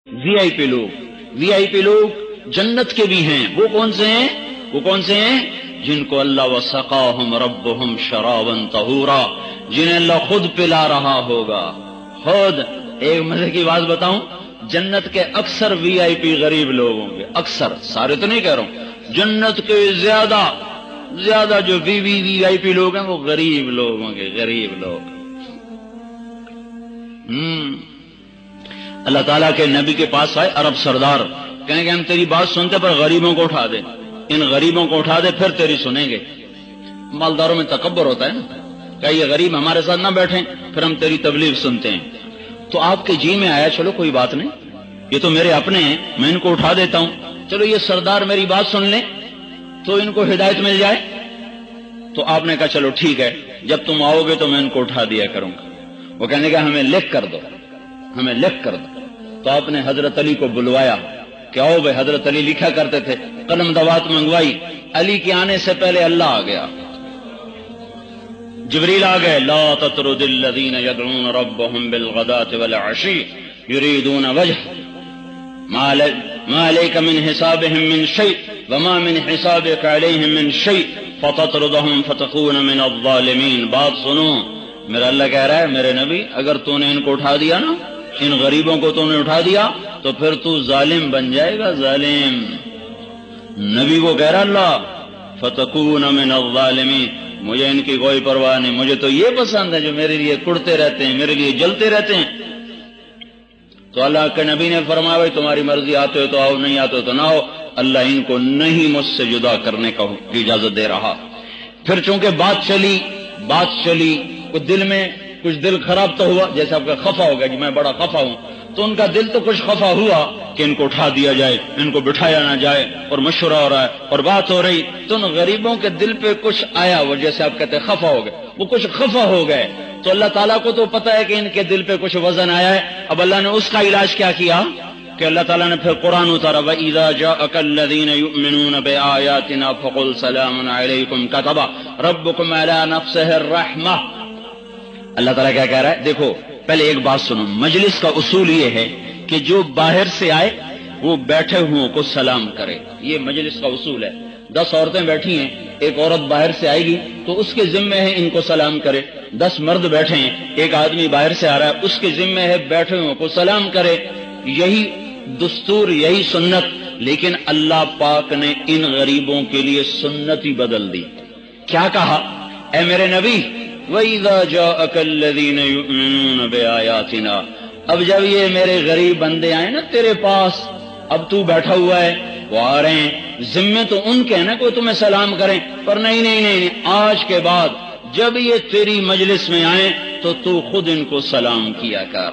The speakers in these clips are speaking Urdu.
وی آئی پی لوگ، وی آئی پی لوگ جنت کے بھی ہیں. وہ کون سے ہیں؟ وہ کون سے ہیں؟ جن کو اللہ وسقاہم ربہم شرابا طہورا، جنہیں اللہ خود پلا رہا ہوگا. خود. ایک مزے کی بات بتاؤں، جنت کے اکثر وی آئی پی غریب لوگ ہوں گے. اکثر، سارے تو نہیں کہہ رہا ہوں، جنت کے زیادہ جو وی آئی پی لوگ ہیں وہ غریب لوگ ہوں گے. غریب لوگ. اللہ تعالیٰ کے نبی کے پاس آئے عرب سردار، کہیں کہ ہم تیری بات سنتے پر غریبوں کو اٹھا دیں، ان غریبوں کو اٹھا دے پھر تیری سنیں گے. مالداروں میں تکبر ہوتا ہے نا، کہ یہ غریب ہمارے ساتھ نہ بیٹھیں پھر ہم تیری تبلیغ سنتے ہیں. تو آپ کے جی میں آیا چلو کوئی بات نہیں، یہ تو میرے اپنے ہیں، میں ان کو اٹھا دیتا ہوں، چلو یہ سردار میری بات سن لیں تو ان کو ہدایت مل جائے. تو آپ نے کہا چلو ٹھیک ہے، جب تم آؤ گے تو میں ان کو اٹھا دیا کروں گا. وہ کہنے کا ہمیں لکھ کر دو، ہمیں لکھ کر دو. تو آپ نے حضرت علی کو بلوایا کہ آؤ بھائی. حضرت علی لکھا کرتے تھے، قلم دوات منگوائی. علی کے آنے سے پہلے اللہ آ گیا، جبریل آ گئے. لا تطرد الذین یدعون ربهم بالغداة والعشی یریدون وجهه ما علیک من حسابهم من شیء وما من حسابک علیہم من شیء فتطردهم فتکون من الظالمین. بات سنو، میرا اللہ کہہ رہا ہے میرے نبی، اگر تو نے ان کو اٹھا دیا نا، ان غریبوں کو تو نے اٹھا دیا تو پھر تو ظالم بن جائے گا. ظالم. نبی کو کہہ رہا اللہ فتکون من الظالمین. مجھے ان کی کوئی پرواہ نہیں، مجھے تو یہ پسند ہے جو میرے لیے کڑتے رہتے ہیں، میرے لیے جلتے رہتے ہیں. تو اللہ کے نبی نے فرمایا بھائی تمہاری مرضی، آتے ہو تو آؤ، نہیں آتے ہو تو نہ آؤ. اللہ ان کو نہیں مجھ سے جدا کرنے کا اجازت دے رہا. پھر چونکہ بات چلی کچھ دل میں کچھ دل خراب تو ہوا، جیسے آپ کا خفا ہو گیا کہ میں بڑا خفا ہوں، تو ان کا دل تو کچھ خفا ہوا کہ ان کو اٹھا دیا جائے، ان کو بٹھایا نہ جائے، اور مشورہ ہو رہا ہے اور بات ہو رہی. تو ان غریبوں کے دل پہ کچھ آیا، وہ جیسے آپ کہتے ہیں خفا ہو گئے، وہ کچھ خفا ہو گئے. تو اللہ تعالیٰ کو تو پتا ہے کہ ان کے دل پہ کچھ وزن آیا ہے. اب اللہ نے اس کا علاج کیا کیا کہ اللہ تعالیٰ نے پھر قرآن اتارا. وَإِذَا جَاءَكَ الَّذِينَ يُؤْمِنُونَ بِآيَاتِنَا فَقُلْ سَلَامٌ عَلَيْكُمْ كَتَبَ رَبُّكُمْ عَلَى نَفْسِهِ الرَّحْمَةَ. اللہ تعالیٰ کیا کہہ رہا ہے؟ دیکھو پہلے ایک بات سنو، مجلس کا اصول یہ ہے کہ جو باہر سے آئے وہ بیٹھے ہوں کو سلام کرے. یہ مجلس کا اصول ہے. 10 عورتیں بیٹھی ہیں، ایک عورت باہر سے آئے گی تو اس کے ذمہ ہے ان کو سلام کرے. 10 مرد بیٹھے ہیں، ایک آدمی باہر سے آ رہا ہے، اس کے ذمہ ہے بیٹھے ہوں کو سلام کرے. یہی دستور، یہی سنت. لیکن اللہ پاک نے ان غریبوں کے لیے سنت ہی بدل دی. کیا کہا؟ اے میرے نبی وَإِذَا جَاءَكَ الَّذِينَ يُؤْمِنُونَ بِآيَاتِنَا، اب جب یہ میرے غریب بندے آئے نا تیرے پاس، اب تو بیٹھا ہوا ہے، وہ آ رہے ہیں، ذمے تو ان کے نا کوئی تمہیں سلام کریں، پر نہیں، آج کے بعد جب یہ تیری مجلس میں آئیں تو خود ان کو سلام کیا کر.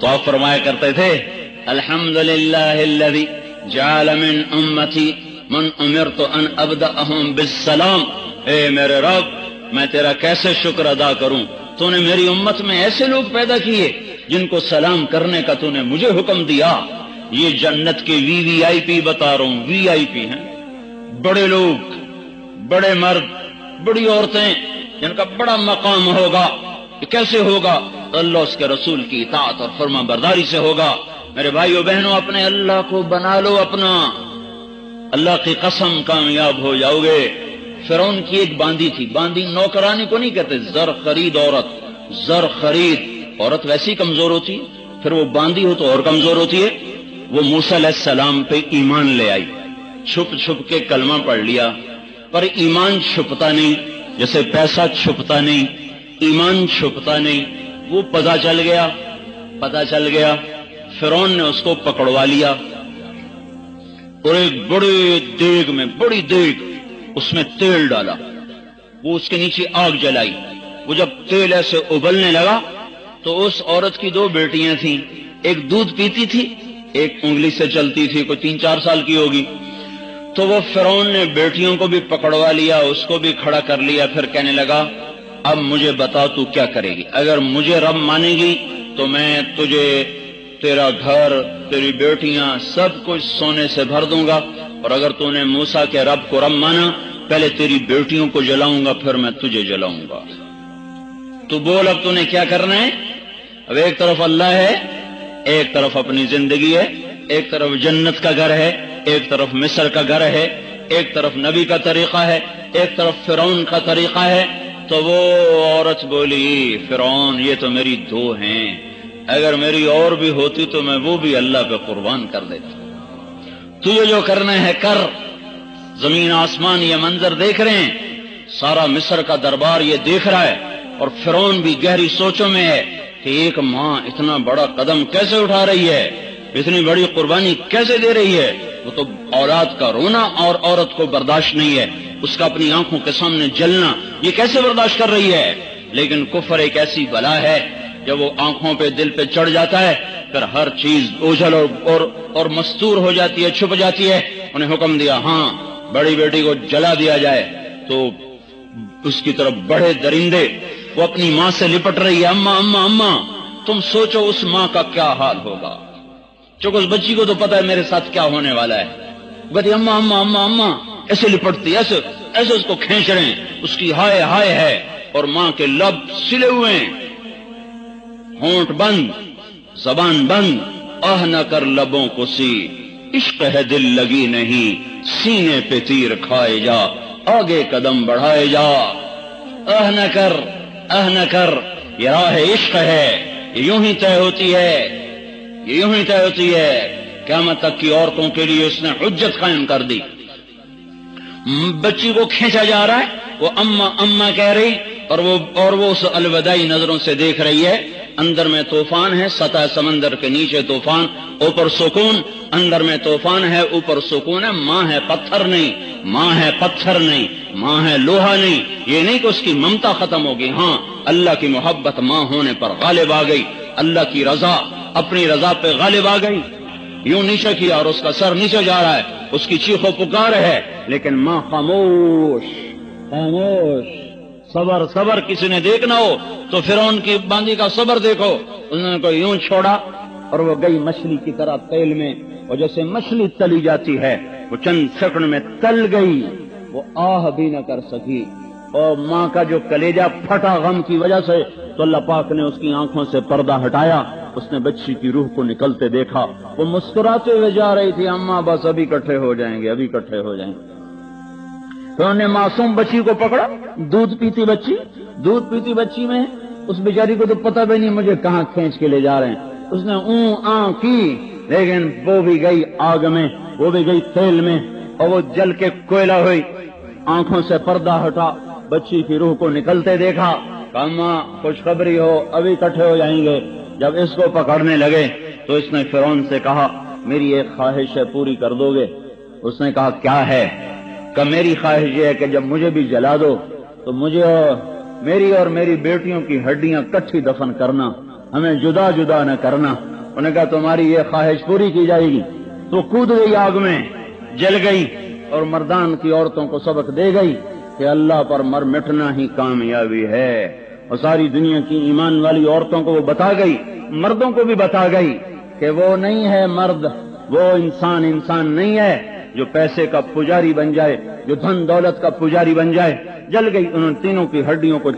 تو آپ فرمایا کرتے تھے الحمدللہ الذی جعل من امتی من امرت ان ابدأہم بالسلام. اے میرے رب، میں تیرا کیسے شکر ادا کروں، تو نے میری امت میں ایسے لوگ پیدا کیے جن کو سلام کرنے کا تو نے مجھے حکم دیا. یہ جنت کے وی آئی پی بتا رہا ہوں، وی آئی پی ہیں، بڑے لوگ، بڑے مرد، بڑی عورتیں، جن کا بڑا مقام ہوگا. کیسے ہوگا؟ اللہ اس کے رسول کی اطاعت اور فرما برداری سے ہوگا. میرے بھائیو بہنوں، اپنے اللہ کو بنا لو اپنا، اللہ کی قسم کامیاب ہو جاؤ گے. فرعون کی ایک باندی تھی، باندی نوکرانی کو نہیں کہتے، زر خرید عورت، زر خرید عورت ویسی کمزور ہوتی ہے، پھر وہ باندی ہو تو اور کمزور ہوتی ہے. وہ موسیٰ علیہ السلام پہ ایمان لے آئی، چھپ کے کلمہ پڑھ لیا، پر ایمان چھپتا نہیں، جیسے پیسہ چھپتا نہیں، ایمان چھپتا نہیں. وہ پتہ چل گیا، فرعون نے اس کو پکڑوا لیا اور ایک بڑے دیگ میں، بڑی دیگ، اس میں تیل ڈالا، وہ اس کے نیچے آگ جلائی. وہ جب تیل ایسے ابلنے لگا تو اس عورت کی 2 بیٹیاں تھیں، ایک دودھ پیتی تھی، ایک انگلی سے چلتی تھی، کوئی 3-4 سال کی ہوگی. تو وہ فرعون نے بیٹیوں کو بھی پکڑوا لیا، اس کو بھی کھڑا کر لیا. پھر کہنے لگا اب مجھے بتا تو کیا کرے گی؟ اگر مجھے رب مانے گی تو میں تجھے، تیرا گھر، تیری بیٹیاں، سب کچھ سونے سے بھر دوں گا، اور اگر تو نے موسیٰ کے رب کو رب مانا، پہلے تیری بیٹیوں کو جلاؤں گا پھر میں تجھے جلاؤں گا. تو بول اب تو نے کیا کرنا ہے؟ اب ایک طرف اللہ ہے ایک طرف اپنی زندگی ہے، ایک طرف جنت کا گھر ہے، ایک طرف مصر کا گھر ہے، ایک طرف نبی کا طریقہ ہے، ایک طرف فرعون کا طریقہ ہے۔ تو وہ عورت بولی فرعون یہ تو میری دو ہیں، اگر میری اور بھی ہوتی تو میں وہ بھی اللہ پہ قربان کر دیتا۔ تجھے جو کرنا ہے کر۔ زمین آسمان یہ منظر دیکھ رہے ہیں، سارا مصر کا دربار یہ دیکھ رہا ہے، اور فرعون بھی گہری سوچوں میں ہے کہ ایک ماں اتنا بڑا قدم کیسے اٹھا رہی ہے، اتنی بڑی قربانی کیسے دے رہی ہے۔ وہ تو اولاد کا رونا اور عورت کو برداشت نہیں ہے، اس کا اپنی آنکھوں کے سامنے جلنا یہ کیسے برداشت کر رہی ہے۔ لیکن کفر ایک ایسی بلا ہے، جب وہ آنکھوں پہ دل پہ چڑھ جاتا ہے پھر ہر چیز اوجھل اور مستور ہو جاتی ہے، چھپ جاتی ہے۔ انہیں حکم دیا ہاں بڑی بیٹی کو جلا دیا جائے، تو اس کی طرف بڑے درندے، وہ اپنی ماں سے لپٹ رہی ہے، اماں اماں اماں۔ تم سوچو اس ماں کا کیا حال ہوگا، چونکہ اس بچی کو تو پتا ہے میرے ساتھ کیا ہونے والا ہے۔ کہتی اماں اماں اماں اماں، ایسے لپٹتی، ایسے ایسے اس کو کھینچ رہے ہیں، اس کی ہائے ہائے ہے، اور ماں کے لب سلے ہوئے ہیں، ہونٹ بند، زبان بند۔ آہ نہ کر لبوں کو سی، عشق ہے دل لگی نہیں، سینے پہ تیر کھائے جا، آگے قدم بڑھائے جا۔ آہ نہ کر، آہ نہ کر، یہ راہ عشق ہے، یہ یوں ہی طے ہوتی ہے، یہ یوں ہی طے ہوتی ہے۔ قیامت تک کی عورتوں کے لیے اس نے حجت قائم کر دی۔ بچی کو کھینچا جا رہا ہے، وہ اماں اماں کہہ رہی، اور وہ اس الوداعی نظروں سے دیکھ رہی ہے۔ اندر میں طوفان ہے، سطح سمندر کے نیچے طوفان، اوپر سکون۔ اندر میں طوفان ہے، اوپر سکون ہے۔ ماں ہے پتھر نہیں، ماں ہے پتھر نہیں، ماں ہے لوہا نہیں۔ یہ نہیں کہ اس کی ممتا ختم ہوگی، ہاں اللہ کی محبت ماں ہونے پر غالب آ گئی، اللہ کی رضا اپنی رضا پہ غالب آ گئی۔ یوں نیچے کیا اور اس کا سر نیچے جا رہا ہے، اس کی چیخ و پکار ہے، لیکن ماں خاموش خاموش۔ صبر صبر، کسی نے دیکھنا ہو تو فرعون کی باندھی کا صبر دیکھو، انہوں نے کو یوں چھوڑا اور وہ گئی مچھلی کی طرح تیل میں، اور جیسے مچھلی تلی جاتی ہے وہ چند سیکنڈ میں تل گئی، وہ آہ بھی نہ کر سکی۔ اور ماں کا جو کلیجہ پھٹا غم کی وجہ سے، تو اللہ پاک نے اس کی آنکھوں سے پردہ ہٹایا، اس نے بچی کی روح کو نکلتے دیکھا، وہ مسکراتے ہوئے جا رہی تھی، اماں بس ابھی اکٹھے ہو جائیں گے، ابھی اکٹھے ہو جائیں گے۔ تو انہوں نے معصوم بچی کو پکڑا، دودھ پیتی بچی میں اس بیچاری کو تو پتہ بھی نہیں مجھے کہاں کھینچ کے لے جا رہے ہیں۔ اس نے کی، لیکن وہ بھی گئی آگ میں، وہ بھی گئی تیل میں، اور وہ جل کے کوئلہ ہوئی۔ آنکھوں سے پردہ ہٹا، بچی کی روح کو نکلتے دیکھا، کہا ماں خوشخبری ہو، ابھی اکٹھے ہو جائیں گے۔ جب اس کو پکڑنے لگے تو اس نے فرعون سے کہا میری ایک خواہش ہے، پوری کر دو گے؟ اس نے کہا کیا ہے؟ کہ میری خواہش یہ ہے کہ جب مجھے بھی جلا دو تو مجھے اور میری بیٹیوں کی ہڈیاں کٹھی دفن کرنا، ہمیں جدا جدا نہ کرنا۔ انہوں نے کہا تمہاری یہ خواہش پوری کی جائے گی۔ تو کود گئی آگ میں، جل گئی، اور مردان کی عورتوں کو سبق دے گئی کہ اللہ پر مر مٹنا ہی کامیابی ہے۔ اور ساری دنیا کی ایمان والی عورتوں کو وہ بتا گئی، مردوں کو بھی بتا گئی کہ وہ نہیں ہے مرد، وہ انسان نہیں ہے جو پیسے کا پجاری بن جائے، جو دھن دولت کا پجاری بن جائے۔ جل گئی، انہوں نے تینوں کی ہڈیوں کو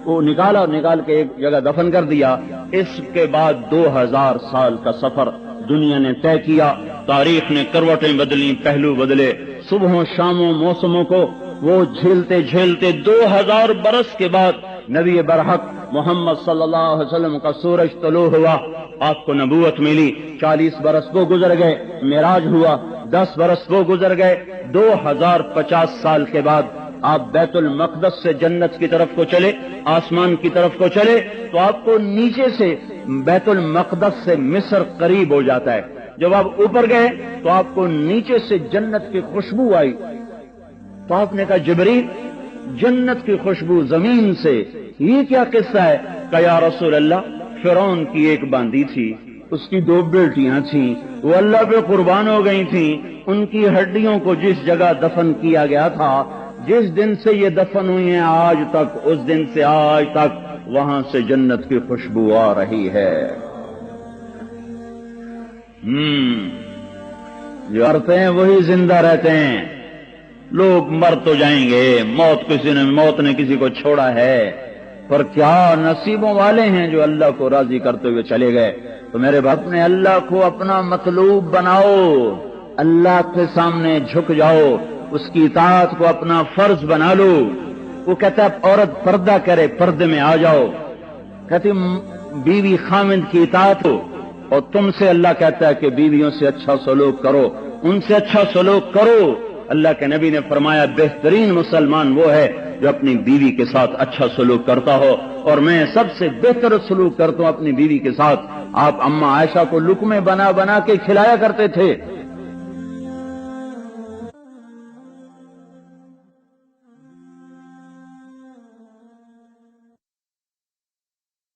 وہ نکال کے ایک جگہ دفن کر دیا۔ اس کے بعد 2000 سال کا سفر دنیا نے طے کیا، تاریخ نے کروٹیں بدلی، پہلو بدلے، صبحوں شاموں موسموں کو وہ جھیلتے جھیلتے 2000 برس کے بعد نبی برحق محمد صلی اللہ علیہ وسلم کا سورج طلوع ہوا، آپ کو نبوت ملی۔ 40 برس وہ گزر گئے، معراج ہوا، 10 برس وہ گزر گئے۔ 2050 سال کے بعد آپ بیت المقدس سے جنت کی طرف کو چلے، آسمان کی طرف کو چلے، تو آپ کو نیچے سے بیت المقدس سے مصر قریب ہو جاتا ہے۔ جب آپ اوپر گئے تو آپ کو نیچے سے جنت کی خوشبو آئی، تو آپ نے کہا جبریل جنت کی خوشبو زمین سے، یہ کیا قصہ ہے؟ کہ یا رسول اللہ فرعون کی ایک باندی تھی، اس کی 2 بیٹیاں تھیں، وہ اللہ پہ قربان ہو گئی تھیں، ان کی ہڈیوں کو جس جگہ دفن کیا گیا تھا، جس دن سے یہ دفن ہوئی ہیں آج تک، اس دن سے آج تک وہاں سے جنت کی خوشبو آ رہی ہے۔ جو مرتے ہیں وہی زندہ رہتے ہیں۔ لوگ مر تو جائیں گے، موت نے کسی کو چھوڑا ہے، پر کیا نصیبوں والے ہیں جو اللہ کو راضی کرتے ہوئے چلے گئے۔ تو میرے باپ نے اللہ کو اپنا مطلوب بناؤ، اللہ کے سامنے جھک جاؤ، اس کی اطاعت کو اپنا فرض بنا لو۔ وہ کہتا ہے عورت پردہ کرے، پردے میں آ جاؤ، کہتی بیوی خامند کی اطاعت ہو، اور تم سے اللہ کہتا ہے کہ بیویوں سے اچھا سلوک کرو، ان سے اچھا سلوک کرو۔ اللہ کے نبی نے فرمایا بہترین مسلمان وہ ہے جو اپنی بیوی کے ساتھ اچھا سلوک کرتا ہو، اور میں سب سے بہتر سلوک کرتا ہوں اپنی بیوی کے ساتھ۔ آپ اماں عائشہ کو لقمے بنا بنا کے کھلایا کرتے تھے،